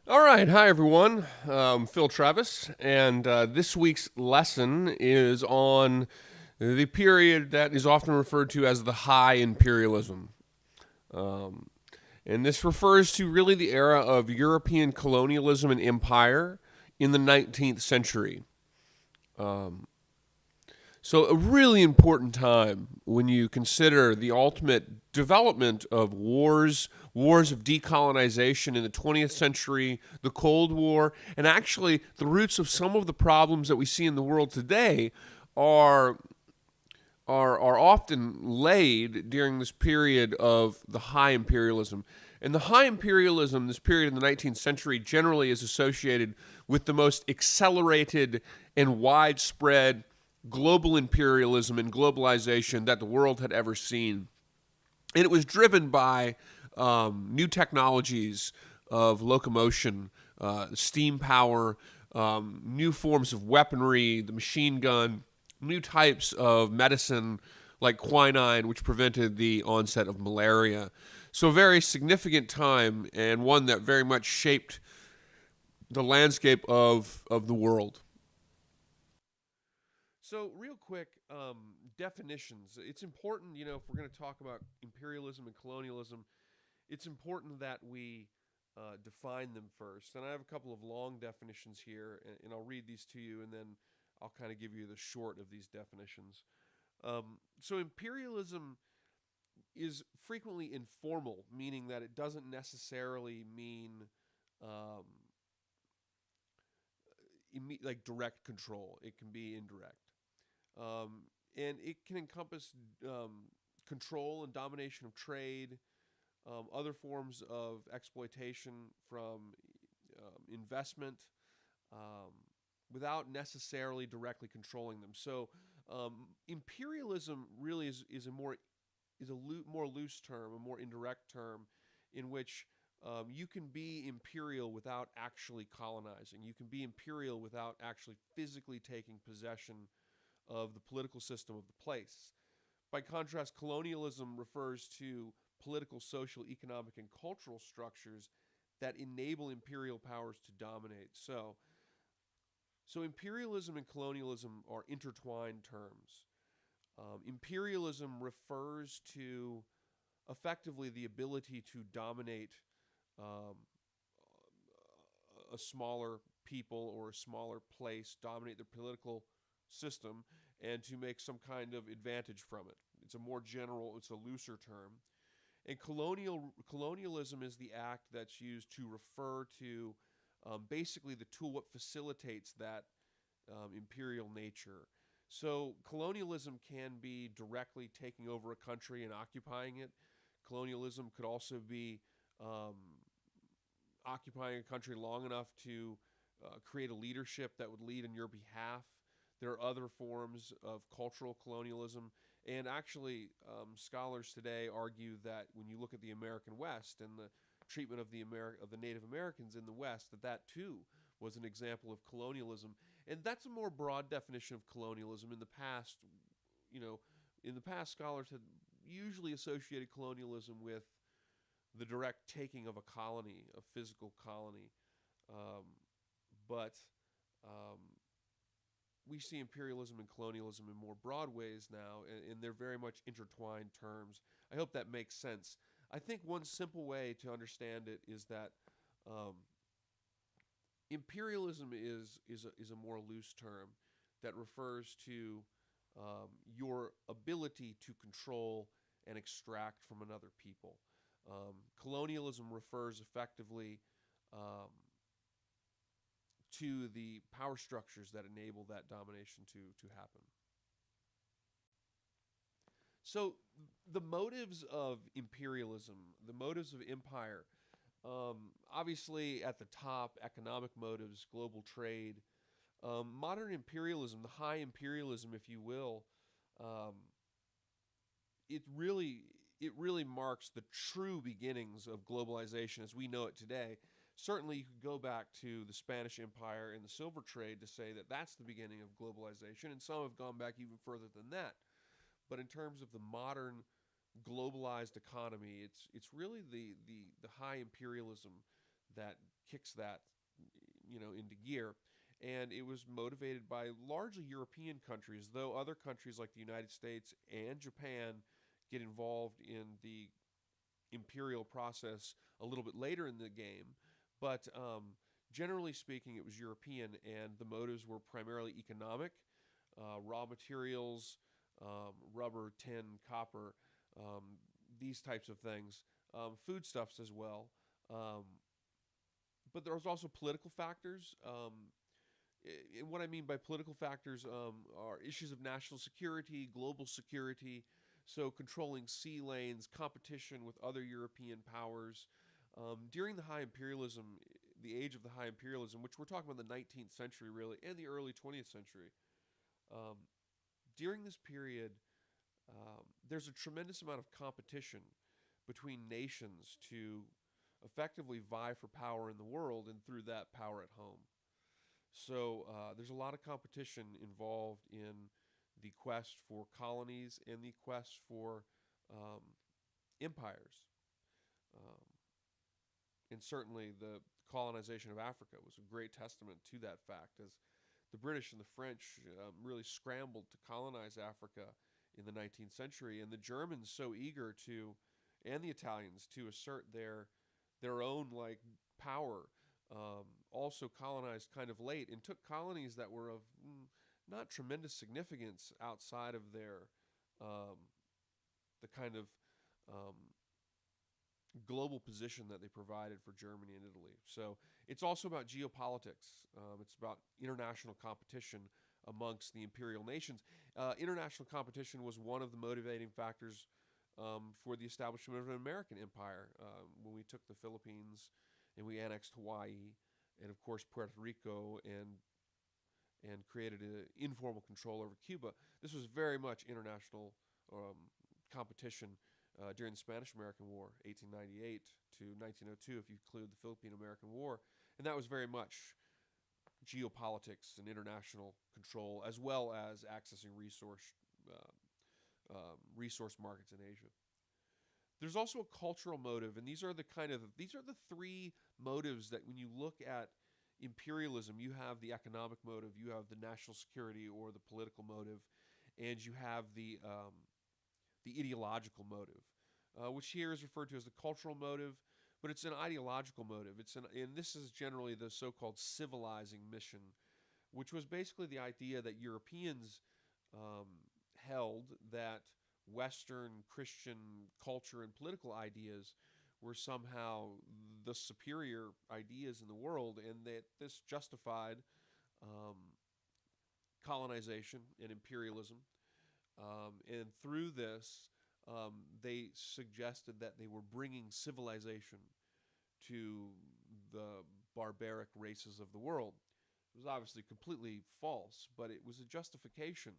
All right, hi everyone. Phil Travis, and this week's lesson is on the period that is often referred to as the High Imperialism. Um, and this refers to really the era of European colonialism and empire in the 19th century. Um, so, a really important time when you consider the ultimate development of wars of decolonization in the 20th century, the Cold War, and actually the roots of some of the problems that we see in the world today are are often laid during this period of the high imperialism. And the high imperialism, this period in the 19th century, generally is associated with the most accelerated and widespread global imperialism and globalization that the world had ever seen. And it was driven by new technologies of locomotion, steam power, new forms of weaponry, the machine gun, new types of medicine like quinine, which prevented the onset of malaria. So, a very significant time and one that very much shaped the landscape of the world. So, real quick, definitions. It's important, if we're going to talk about imperialism and colonialism, it's important that we define them first. And I have a couple of long definitions here, and I'll read these to you, and then I'll kind of give you the short of these definitions. So, imperialism is frequently informal, meaning that it doesn't necessarily mean um, like direct control. It can be indirect. Um, and it can encompass control and domination of trade, other forms of exploitation from investment, um, without necessarily directly controlling them. So, imperialism really is a more loose term, a more indirect term, in which you can be imperial without actually colonizing. You can be imperial without actually physically taking possession of the political system of the place. By contrast, colonialism refers to political, social, economic, and cultural structures that enable imperial powers to dominate. So imperialism and colonialism are intertwined terms. Imperialism refers to effectively the ability to dominate um, a smaller people or a smaller place, dominate the political system, and to make some kind of advantage from it. It's a more general, it's a looser term. And colonialism is the act that's used to refer to basically the tool what facilitates that imperial nature. So colonialism can be directly taking over a country and occupying it. Colonialism could also be um, occupying a country long enough to create a leadership that would lead in your behalf. There are other forms of cultural colonialism. And actually, scholars today argue that when you look at the American West and the treatment of of the Native Americans in the West, that too was an example of colonialism. And that's a more broad definition of colonialism. You know, in the past, scholars had usually associated colonialism with the direct taking of a colony, a physical colony. Um, but um, we see imperialism and colonialism in more broad ways now, and they're very much intertwined terms. I hope that makes sense. I think one simple way to understand it is that um, imperialism is a more loose term that refers to your ability to control and extract from another people. Colonialism refers effectively um, to the power structures that enable that domination to happen. So, the motives of imperialism, the motives of empire, obviously at the top, economic motives, global trade. Modern imperialism, the high imperialism, if you will, um, it really it really marks the true beginnings of globalization as we know it today. Certainly, you could go back to the Spanish Empire and the silver trade to say that that's the beginning of globalization, and some have gone back even further than that. But in terms of the modern globalized economy, it's really the high imperialism that kicks that into gear. And it was motivated by largely European countries, though other countries like the United States and Japan get involved in the imperial process a little bit later in the game. But generally speaking, it was European, and the motives were primarily economic, raw materials, rubber, tin, copper, these types of things, foodstuffs as well. But there was also political factors. And what I mean by political factors are issues of national security, global security, so controlling sea lanes, competition with other European powers. During the High Imperialism, the age of the High Imperialism, which we're talking about the 19th century really, and the early 20th century, during this period, there's a tremendous amount of competition between nations to effectively vie for power in the world and through that power at home. So there's a lot of competition involved in the quest for colonies and the quest for empires. Um, and certainly the colonization of Africa was a great testament to that fact, as the British and the French really scrambled to colonize Africa in the 19th century, and the Germans so eager to, and the Italians to assert their own like power. Also colonized kind of late and took colonies that were of not tremendous significance outside of their the kind of um, global position that they provided for Germany and Italy. So it's also about geopolitics. It's about international competition amongst the imperial nations. International competition was one of the motivating factors for the establishment of an American empire when we took the Philippines and we annexed Hawaii and of course Puerto Rico and created an informal control over Cuba. This was very much international competition during the Spanish-American War, 1898 to 1902, if you include the Philippine-American War, and that was very much geopolitics and international control, as well as accessing resource markets in Asia. There's also a cultural motive, and these are the three motives that when you look at imperialism, you have the economic motive, you have the national security or the political motive, and you have the ideological motive, which here is referred to as the cultural motive, but it's an ideological motive. And this is generally the so-called civilizing mission, which was basically the idea that Europeans held that Western Christian culture and political ideas were somehow the superior ideas in the world, and that this justified colonization and imperialism. And through this, they suggested that they were bringing civilization to the barbaric races of the world. It was obviously completely false, but it was a justification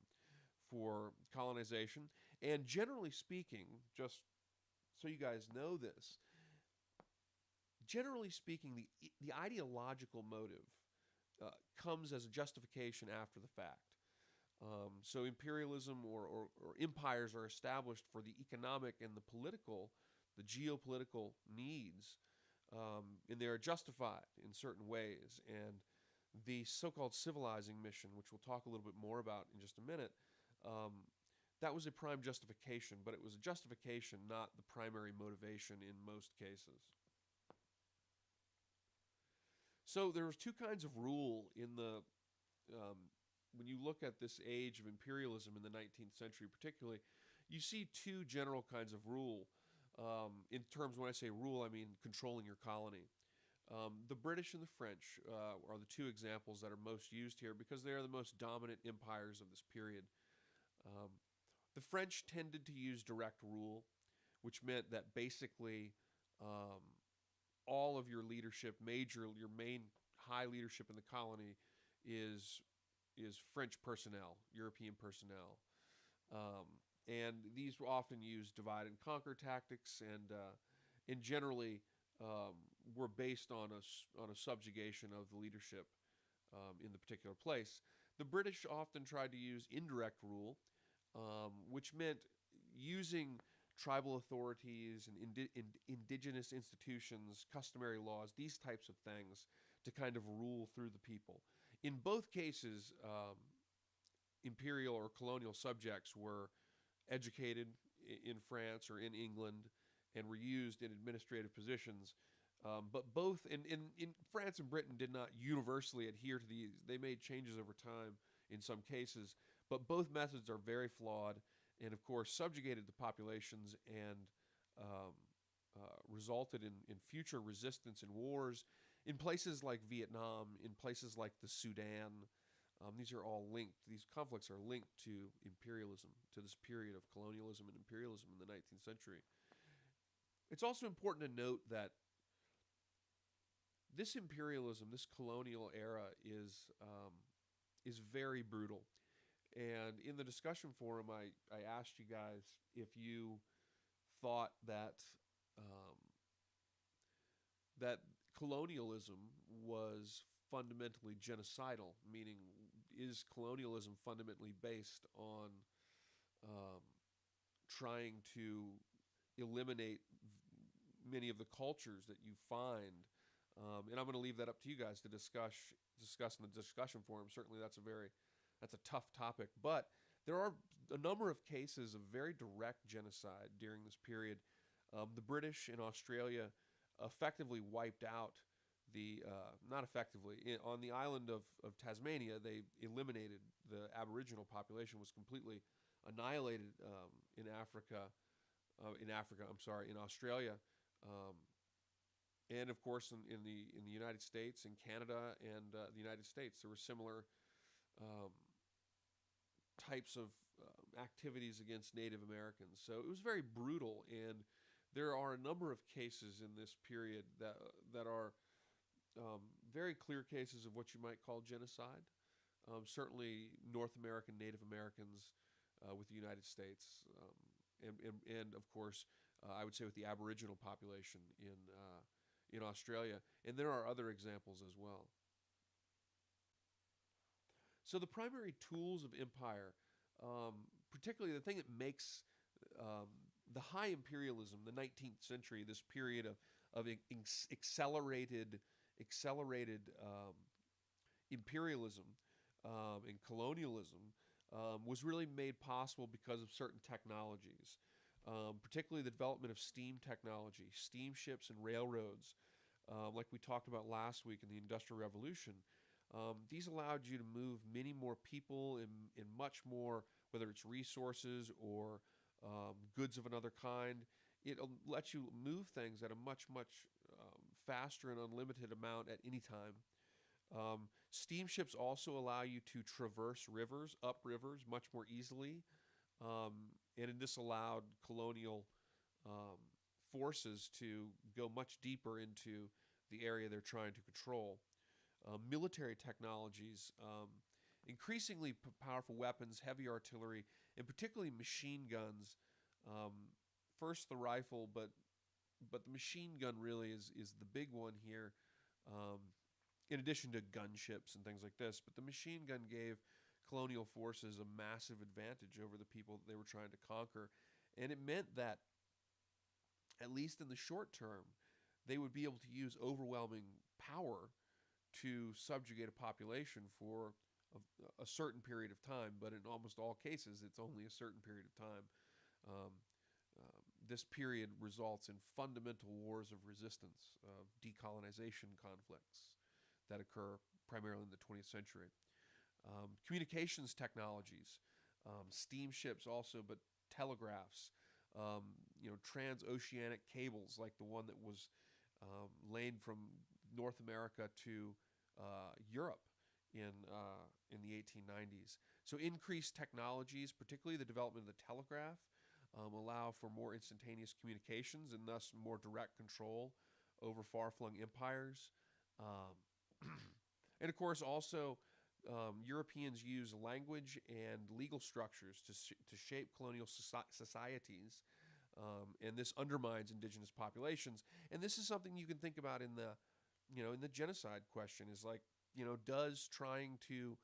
for colonization. And generally speaking, just so you guys know this, generally speaking, the ideological motive comes as a justification after the fact. So imperialism or empires are established for the economic and the geopolitical needs, and they are justified in certain ways. And the so-called civilizing mission, which we'll talk a little bit more about in just a minute, that was a prime justification, but it was a justification, not the primary motivation in most cases. So there was two kinds of rule in the when you look at this age of imperialism in the 19th century, particularly, you see two general kinds of rule. In terms, when I say rule, I mean controlling your colony. The British and the French are the two examples that are most used here because they are the most dominant empires of this period. The French tended to use direct rule, which meant that basically all of your leadership, your main high leadership in the colony, is French personnel, European personnel, and these were often used divide and conquer tactics, and generally were based on a subjugation of the leadership in the particular place. The British often tried to use indirect rule, which meant using tribal authorities and indigenous institutions, customary laws, these types of things to kind of rule through the people. In both cases, imperial or colonial subjects were educated in France or in England and were used in administrative positions. But both in France and Britain did not universally adhere to these. They made changes over time in some cases, but both methods are very flawed and, of course, subjugated the populations and resulted in future resistance and wars in places like Vietnam, in places like the Sudan. These are all linked. These conflicts are linked to imperialism, to this period of colonialism and imperialism in the 19th century. It's also important to note that this imperialism, this colonial era, is very brutal. And in the discussion forum, I asked you guys if you thought that colonialism was fundamentally genocidal, meaning is colonialism fundamentally based on trying to eliminate many of the cultures that you find. And I'm going to leave that up to you guys to discuss in the discussion forum. Certainly, that's a tough topic, but there are a number of cases of very direct genocide during this period. The British in Australia effectively wiped out not effectively, on the island of Tasmania. They eliminated the Aboriginal population, was completely annihilated in Africa. In Australia, and of course in the United States, in Canada, and the United States, there were similar types of activities against Native Americans. So it was very brutal, and there are a number of cases in this period that are very clear cases of what you might call genocide. Certainly, North American Native Americans with the United States, and of course, I would say with the Aboriginal population in Australia, and there are other examples as well. So the primary tools of empire, particularly the thing that makes the high imperialism, the 19th century, this period of accelerated imperialism and colonialism, was really made possible because of certain technologies, particularly the development of steam technology, steamships and railroads, like we talked about last week in the Industrial Revolution. These allowed you to move many more people in much more, whether it's resources or goods of another kind. It lets you move things at a much faster and unlimited amount at any time. Steamships also allow you to traverse rivers, up rivers, much more easily. And this allowed colonial forces to go much deeper into the area they're trying to control. Military technologies, increasingly powerful weapons, heavy artillery, and particularly machine guns. First the rifle, but the machine gun really is the big one here. In addition to gunships and things like this, but the machine gun gave colonial forces a massive advantage over the people that they were trying to conquer, and it meant that, at least in the short term, they would be able to use overwhelming power to subjugate a population for a certain period of time, but in almost all cases, it's only a certain period of time. This period results in fundamental wars of resistance, decolonization conflicts that occur primarily in the 20th century. Communications technologies, steamships also, but telegraphs, transoceanic cables like the one that was laid from North America to Europe in the 1890s. So increased technologies, particularly the development of the telegraph, allow for more instantaneous communications and thus more direct control over far-flung empires. And of course, also, Europeans use language and legal structures to shape colonial societies, and this undermines indigenous populations. And this is something you can think about in the genocide question. Is like, does trying to,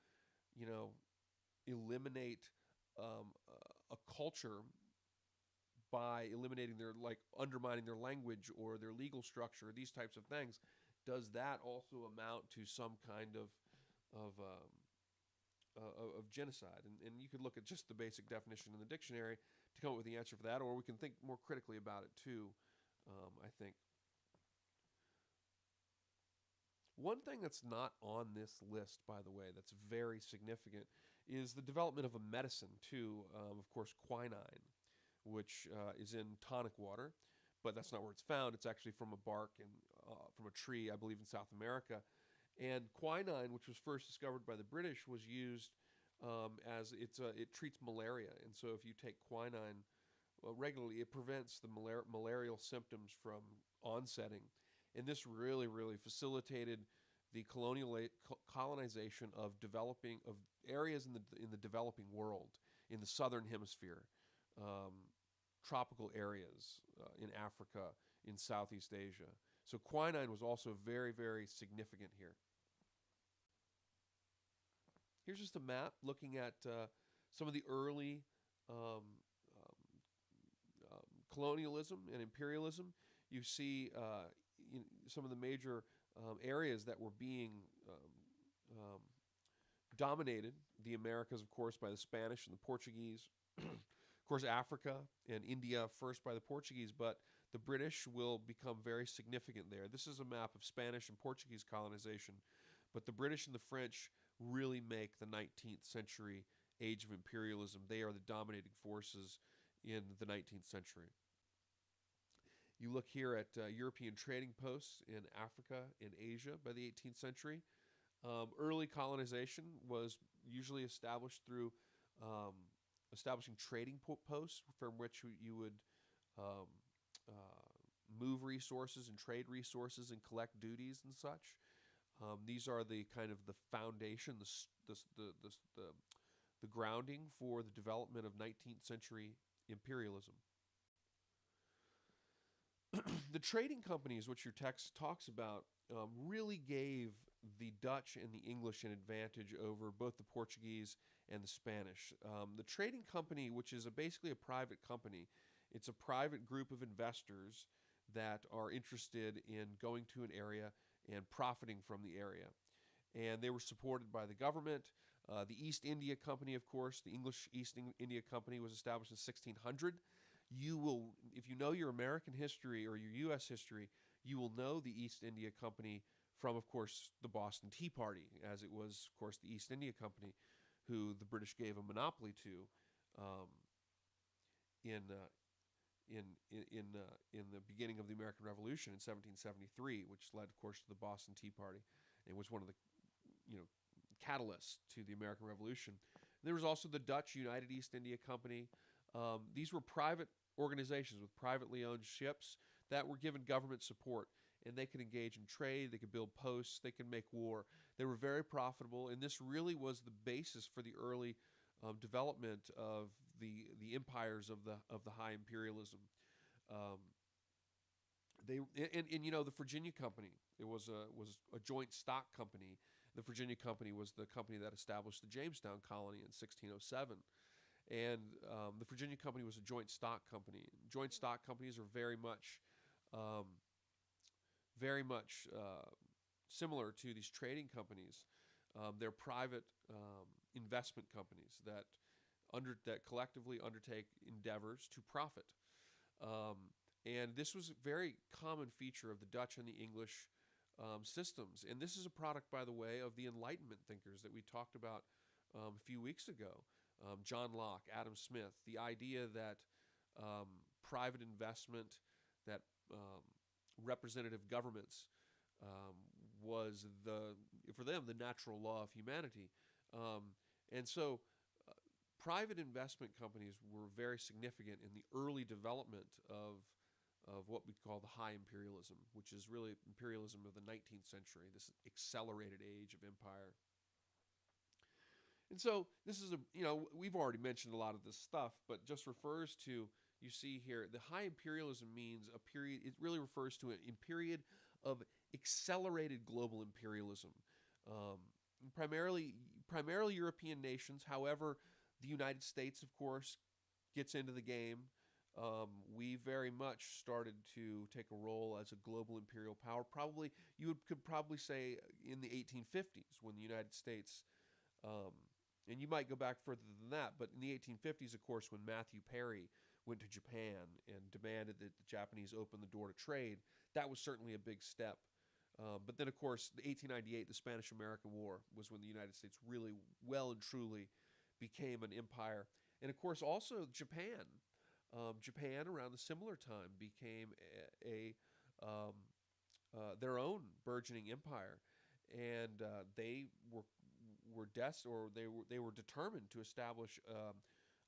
eliminate a culture by eliminating their, like, undermining their language or their legal structure, these types of things, does that also amount to some kind of of genocide? And you could look at just the basic definition in the dictionary to come up with the answer for that, or we can think more critically about it too. I think one thing that's not on this list, by the way, that's very significant, is the development of a medicine too. Of course, quinine, which is in tonic water, but that's not where it's found. It's actually from a bark and from a tree, I believe, in South America. And quinine, which was first discovered by the British, was used as it treats malaria. And so, if you take quinine regularly, it prevents the malarial symptoms from onsetting. And this really, really facilitated the colonization of developing of areas in the developing world, in the southern hemisphere, tropical areas in Africa, in Southeast Asia. So quinine was also very, very significant here. Here's just a map looking at some of the early um, colonialism and imperialism. You see some of the major areas that were being dominated. The Americas, of course, by the Spanish and the Portuguese. Of course, Africa and India first by the Portuguese, but the British will become very significant there. This is a map of Spanish and Portuguese colonization, but the British and the French really make the 19th century age of imperialism. They are the dominating forces in the 19th century. You look here at European trading posts in Africa and Asia by the 18th century. Early colonization was usually established through establishing trading posts from which you would um, move resources and trade resources and collect duties and such. These are the kind of the foundation, the grounding for the development of 19th century imperialism. The trading companies, which your text talks about, really gave the Dutch and the English an advantage over both the Portuguese and the Spanish. The trading company, which is basically a private company, it's a private group of investors that are interested in going to an area and profiting from the area. And they were supported by the government. The East India Company, of course, the English East India Company was established in 1600. You will, if you know your American history or your U.S. history, you will know the East India Company from, of course, the Boston Tea Party, as it was, of course, the East India Company, who the British gave a monopoly to um, in in the beginning of the American Revolution in 1773, which led, of course, to the Boston Tea Party, and was one of the you know catalysts to the American Revolution. And there was also the Dutch United East India Company. These were private organizations with privately owned ships that were given government support, and they could engage in trade, they could build posts, they could make war. They were very profitable, and this really was the basis for the early development of the empires of the high imperialism. Um, they and the Virginia Company. It was a joint stock company. The Virginia Company was the company that established the Jamestown colony in 1607. And the Virginia Company was a joint stock company. Joint stock companies are um, very much similar to these trading companies. They're private investment companies that collectively undertake endeavors to profit. And this was a very common feature of the Dutch and the English systems. And this is a product, by the way, of the Enlightenment thinkers that we talked about a few weeks ago. John Locke, Adam Smith, the idea that private investment, that representative governments was for them, the natural law of humanity. And so private investment companies were very significant in the early development of what we call the high imperialism, which is really imperialism of the 19th century, this accelerated age of empire. And so this is we've already mentioned a lot of this stuff, but just refers to, you see here, the high imperialism means a period, it really refers to a period of accelerated global imperialism. Primarily European nations. However, the United States, of course, gets into the game. we very much started to take a role as a global imperial power. Probably could probably say in the 1850s when the United States, and you might go back further than that, but in the 1850s, of course, when Matthew Perry went to Japan and demanded that the Japanese open the door to trade, that was certainly a big step. But then, of course, the 1898, the Spanish-American War, was when the United States really well and truly became an empire. And of course, also Japan. Japan, around a similar time, became their own burgeoning empire, and they were determined to establish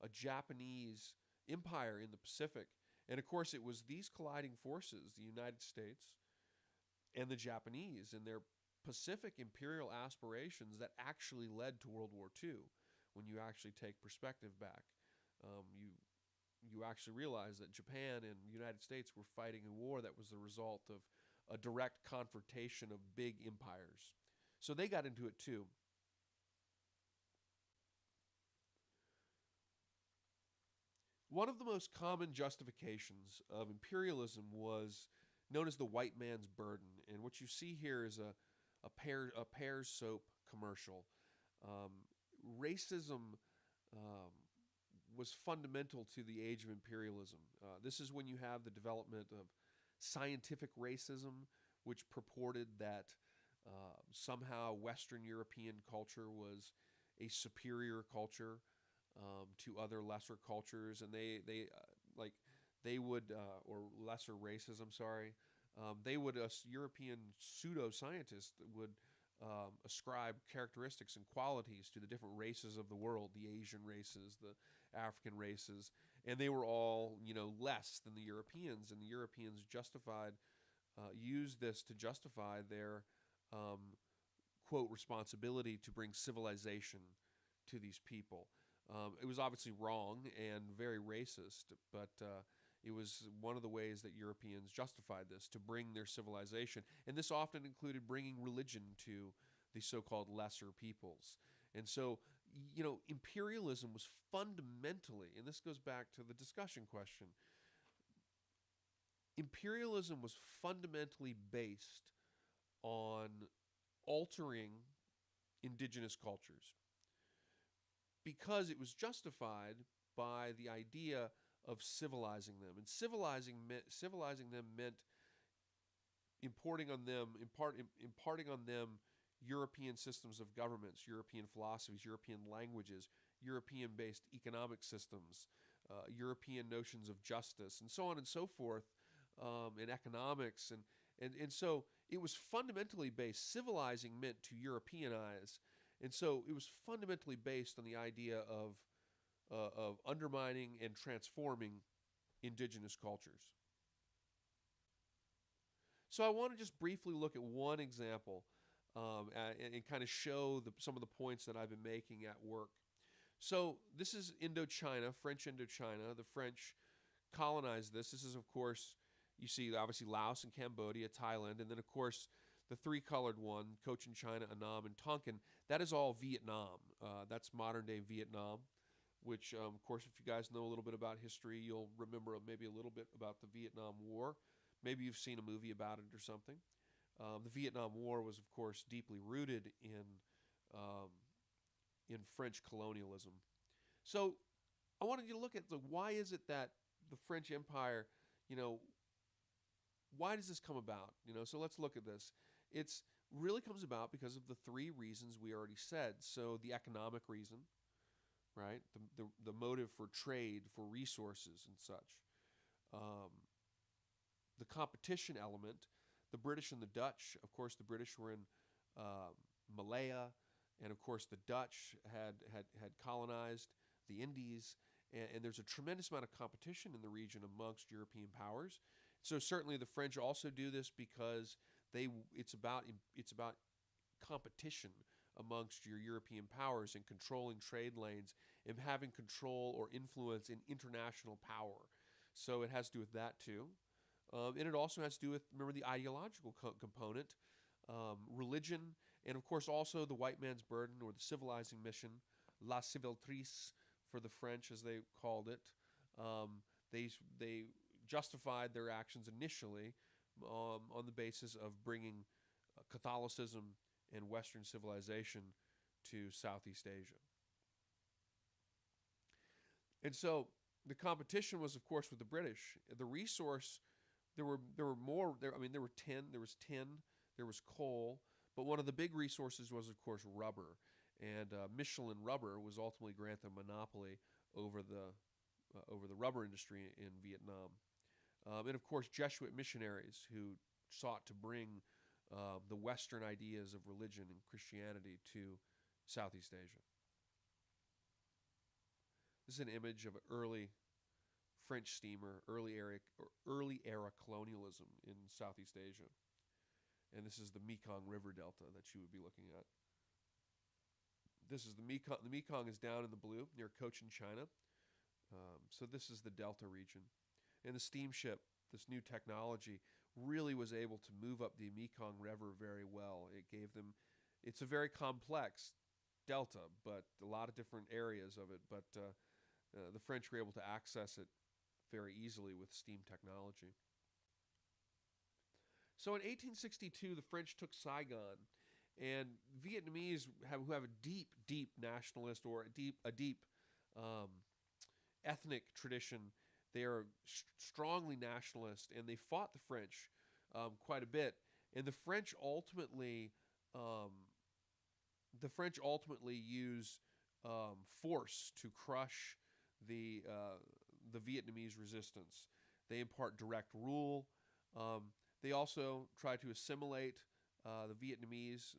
a Japanese empire in the Pacific. And of course, it was these colliding forces, the United States and the Japanese, and their Pacific imperial aspirations, that actually led to World War II. When you actually take perspective back, you actually realize that Japan and the United States were fighting a war that was the result of a direct confrontation of big empires. So they got into it too. One of the most common justifications of imperialism was known as the white man's burden. And what you see here is a Pears soap commercial. Racism was fundamental to the age of imperialism. This is when you have the development of scientific racism, which purported that somehow Western European culture was a superior culture to other lesser cultures, and they would or lesser races. I'm sorry. They would European pseudoscientists would ascribe characteristics and qualities to the different races of the world, the Asian races, the African races, and they were all, less than the Europeans, and the Europeans used this to justify their quote responsibility to bring civilization to these people. It was obviously wrong and very racist, but it was one of the ways that Europeans justified this, to bring their civilization. And this often included bringing religion to the so-called lesser peoples. And so, imperialism was fundamentally, and this goes back to the discussion question, imperialism was fundamentally based on altering indigenous cultures, because it was justified by the idea of civilizing them. And civilizing them meant imparting on them European systems of governments, European philosophies, European languages, European-based economic systems, European notions of justice, and so on and so forth, in economics. And so it was fundamentally based. Civilizing meant to Europeanize. And so it was fundamentally based on the idea of undermining and transforming indigenous cultures. So I want to just briefly look at one example and kind of show some of the points that I've been making at work. So this is Indochina, French Indochina. The French colonized this. This is, of course, you see obviously Laos and Cambodia, Thailand, and then, of course, the three-colored one, Cochin China, Annam, and Tonkin, that is all Vietnam. That's modern-day Vietnam, which, of course, if you guys know a little bit about history, you'll remember maybe a little bit about the Vietnam War. Maybe you've seen a movie about it or something. The Vietnam War was, of course, deeply rooted in French colonialism. So I wanted you to look at why is it that the French Empire, why does this come about? So let's look at this. It's really comes about because of the three reasons we already said. So the economic reason, right? The motive for trade, for resources and such. The competition element. The British and the Dutch, of course, the British were in Malaya, and of course the Dutch had colonized the Indies, and there's a tremendous amount of competition in the region amongst European powers. So certainly the French also do this because it's about competition amongst your European powers and controlling trade lanes and having control or influence in international power. So it has to do with that too. And it also has to do with, remember, the ideological component, religion, and of course also the white man's burden, or the civilizing mission, la civiltrice for the French, as they called it. They justified their actions initially on the basis of bringing Catholicism and Western civilization to Southeast Asia. And so the competition was, of course, with the British. The resource, there were more. There, I mean, there were tin. There was tin. There was coal. But one of the big resources was, of course, rubber. And Michelin Rubber was ultimately granted a monopoly over the rubber industry in Vietnam. And of course, Jesuit missionaries who sought to bring the Western ideas of religion and Christianity to Southeast Asia. This is an image of an early French steamer, early era colonialism in Southeast Asia. And this is the Mekong River Delta that you would be looking at. This is the Mekong. The Mekong is down in the blue near Cochin, China. So this is the Delta region. And the steamship, this new technology, really was able to move up the Mekong River very well. It gave them, it's a very complex delta, but a lot of different areas of it. But the French were able to access it very easily with steam technology. So in 1862, the French took Saigon, and Vietnamese who have a deep nationalist or a deep ethnic tradition. They are strongly nationalist, and they fought the French quite a bit. And the French ultimately use force to crush the Vietnamese resistance. They impart direct rule. They also try to assimilate the Vietnamese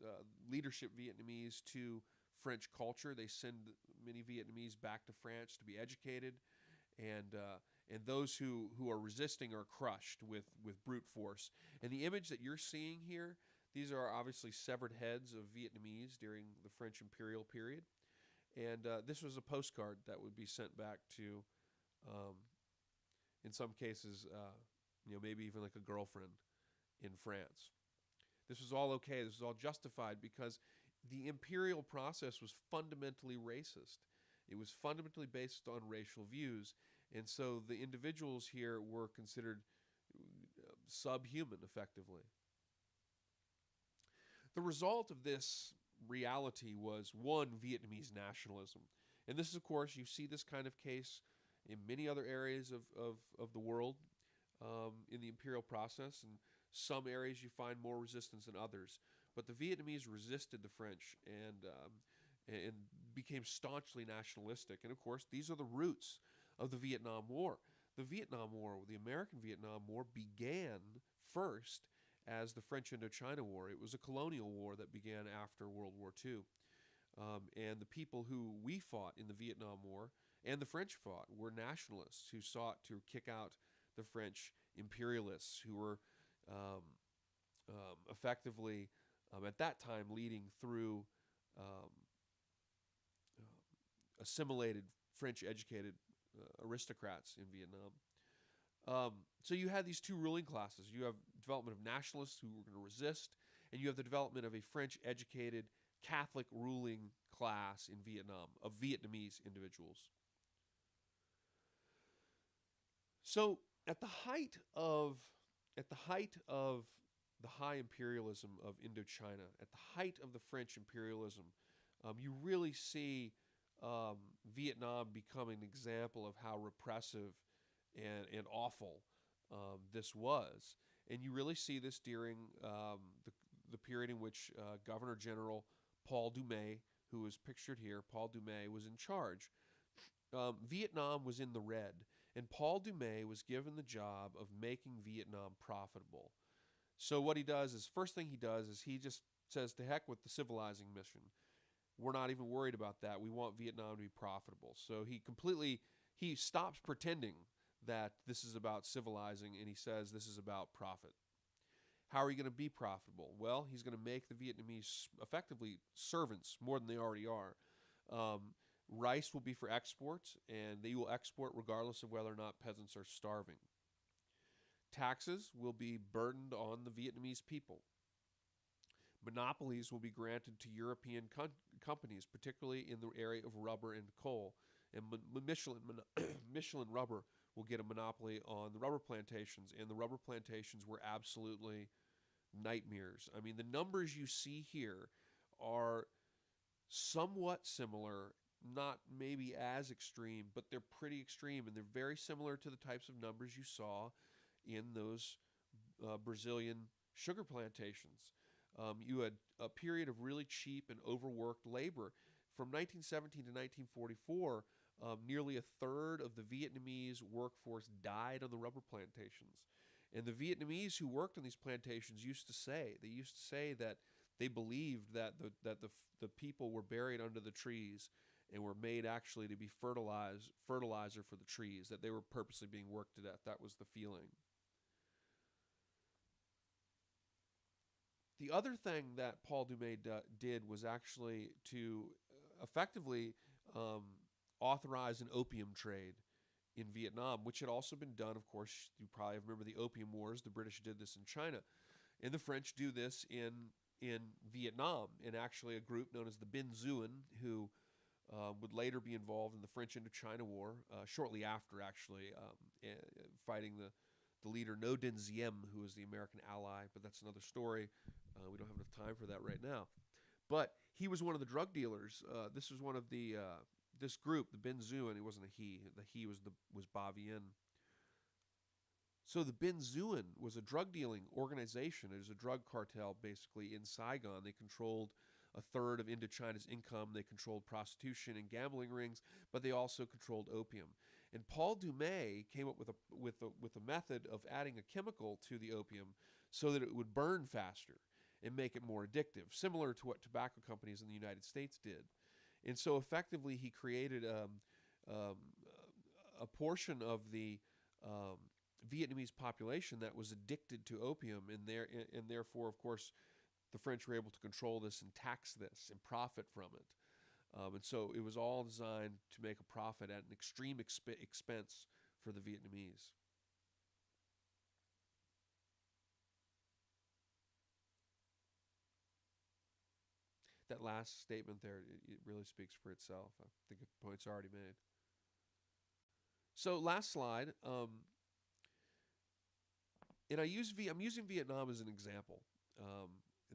leadership Vietnamese to French culture. They send many Vietnamese back to France to be educated, and those who are resisting are crushed with brute force. And the image that you're seeing here, these are obviously severed heads of Vietnamese during the French imperial period. And this was a postcard that would be sent back to, in some cases, maybe even like a girlfriend in France. This was all okay. This was all justified because the imperial process was fundamentally racist. It was fundamentally based on racial views. And so the individuals here were considered subhuman, effectively. The result of this reality was, one, Vietnamese nationalism. And this is, of course, you see this kind of case in many other areas of the world in the imperial process. And some areas you find more resistance than others. But the Vietnamese resisted the French and became staunchly nationalistic. And, of course, these are the roots of the Vietnam War. The Vietnam War, the American Vietnam War, began first as the French Indochina War. It was a colonial war that began after World War II. And the people who we fought in the Vietnam War and the French fought were nationalists who sought to kick out the French imperialists who were effectively, at that time, leading through assimilated French-educated aristocrats in Vietnam. So you had these two ruling classes. You have development of nationalists who were going to resist, and you have the development of a French-educated Catholic ruling class in Vietnam, of Vietnamese individuals. So at the height of the high imperialism of Indochina, at the height of the French imperialism, you really see Vietnam becoming an example of how repressive and awful this was. And you really see this during the period in which Governor General Paul Dumais, who is pictured here, Paul Dumais, was in charge. Vietnam was in the red, and Paul Dumais was given the job of making Vietnam profitable. So what he does is, first thing he does is he just says, to heck with the civilizing mission. We're not even worried about that. We want Vietnam to be profitable. So he stops pretending that this is about civilizing, and he says this is about profit. How are you going to be profitable? Well, he's going to make the Vietnamese effectively servants more than they already are. Rice will be for export, and they will export regardless of whether or not peasants are starving. Taxes will be burdened on the Vietnamese people. Monopolies will be granted to European companies, particularly in the area of rubber and coal. And Michelin Rubber will get a monopoly on the rubber plantations. And the rubber plantations were absolutely nightmares. I mean, the numbers you see here are somewhat similar, not maybe as extreme, but they're pretty extreme, and they're very similar to the types of numbers you saw in those Brazilian sugar plantations. You had a period of really cheap and overworked labor. From 1917 to 1944, nearly a third of the Vietnamese workforce died on the rubber plantations. And the Vietnamese who worked on these plantations used to say that they believed that the people were buried under the trees and were made actually to be fertilizer for the trees, that they were purposely being worked to death. That was the feeling. The other thing that Paul Dumais did was actually to effectively authorize an opium trade in Vietnam, which had also been done, of course, you probably remember the Opium Wars. The British did this in China. And the French do this in Vietnam. And actually a group known as the Bin Xuyen, who would later be involved in the French Indochina War, shortly after, actually, fighting the leader No Dinh Diem, who was the American ally, but that's another story. We don't have enough time for that right now. But he was one of the drug dealers. This was one of the this group, the Bin Xuyen. It wasn't a he. The he was Ba Vien. So the Bin Xuyen was a drug dealing organization. It was a drug cartel, basically, in Saigon. They controlled a third of Indochina's income. They controlled prostitution and gambling rings, but they also controlled opium. And Paul Dumais came up with a method of adding a chemical to the opium so that it would burn faster and make it more addictive, similar to what tobacco companies in the United States did. And so effectively he created a portion of the Vietnamese population that was addicted to opium, and therefore, of course, the French were able to control this and tax this and profit from it. And so it was all designed to make a profit at an extreme expense for the Vietnamese. That last statement there, it really speaks for itself. I think the point's already made. So last slide. And I'm using Vietnam as an example.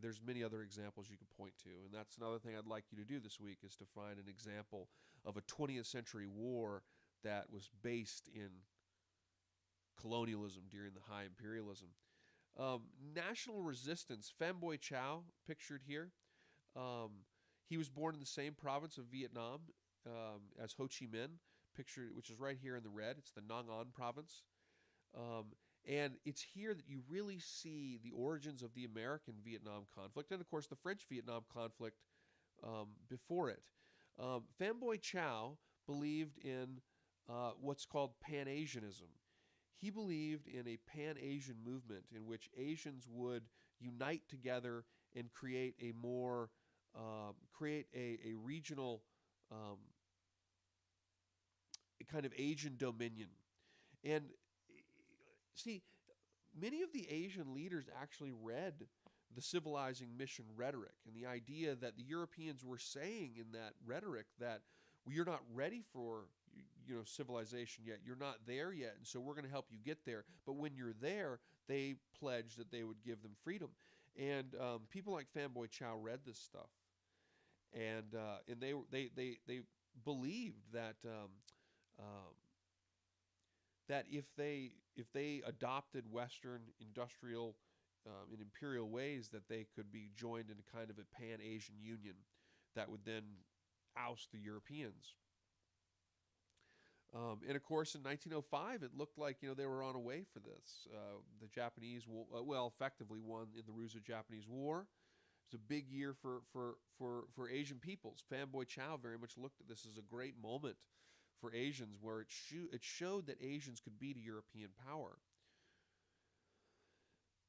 There's many other examples you could point to, and that's another thing I'd like you to do this week is to find an example of a 20th century war that was based in colonialism during the High Imperialism. National resistance, Pham Boi Chau, pictured here. He was born in the same province of Vietnam as Ho Chi Minh, pictured, which is right here in the red. It's the Nong An province. And it's here that you really see the origins of the American Vietnam conflict and, of course, the French Vietnam conflict before it. Pham Boi Chau believed in what's called Pan-Asianism. He believed in a Pan-Asian movement in which Asians would unite together and create a more create a regional kind of Asian dominion. And see, many of the Asian leaders actually read the civilizing mission rhetoric and the idea that the Europeans were saying in that rhetoric that well, you're not ready for civilization yet. You're not there yet, and so we're going to help you get there. But when you're there, they pledged that they would give them freedom. And people like Pham Boi Chau read this stuff, and they believed that that if they adopted Western industrial and imperial ways, that they could be joined in a kind of a Pan-Asian union that would then oust the Europeans. And of course, in 1905, it looked like they were on a way for this. The Japanese, effectively won in the Russo-Japanese War. It was a big year for Asian peoples. Pham Boi Chau very much looked at this as a great moment for Asians, where it showed that Asians could beat a European power.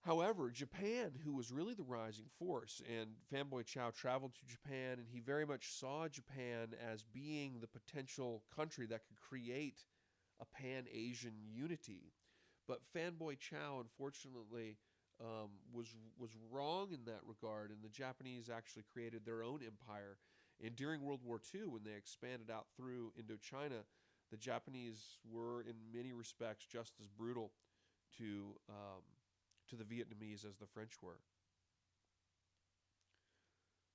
However, Japan, who was really the rising force, and Pham Boi Chau traveled to Japan, and he very much saw Japan as being the potential country that could create a Pan-Asian unity. But Pham Boi Chau, unfortunately, was wrong in that regard, and the Japanese actually created their own empire. And during World War II, when they expanded out through Indochina, the Japanese were, in many respects, just as brutal to the Vietnamese as the French were.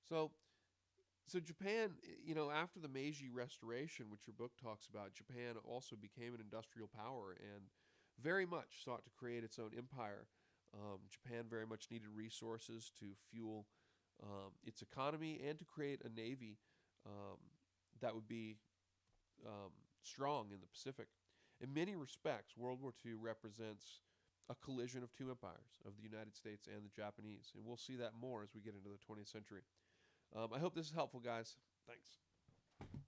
So, so Japan, after the Meiji Restoration, which your book talks about, Japan also became an industrial power and very much sought to create its own empire. Japan very much needed resources to fuel its economy and to create a navy that would be strong in the Pacific. In many respects, World War II represents a collision of two empires, of the United States and the Japanese. And we'll see that more as we get into the 20th century. I hope this is helpful, guys. Thanks.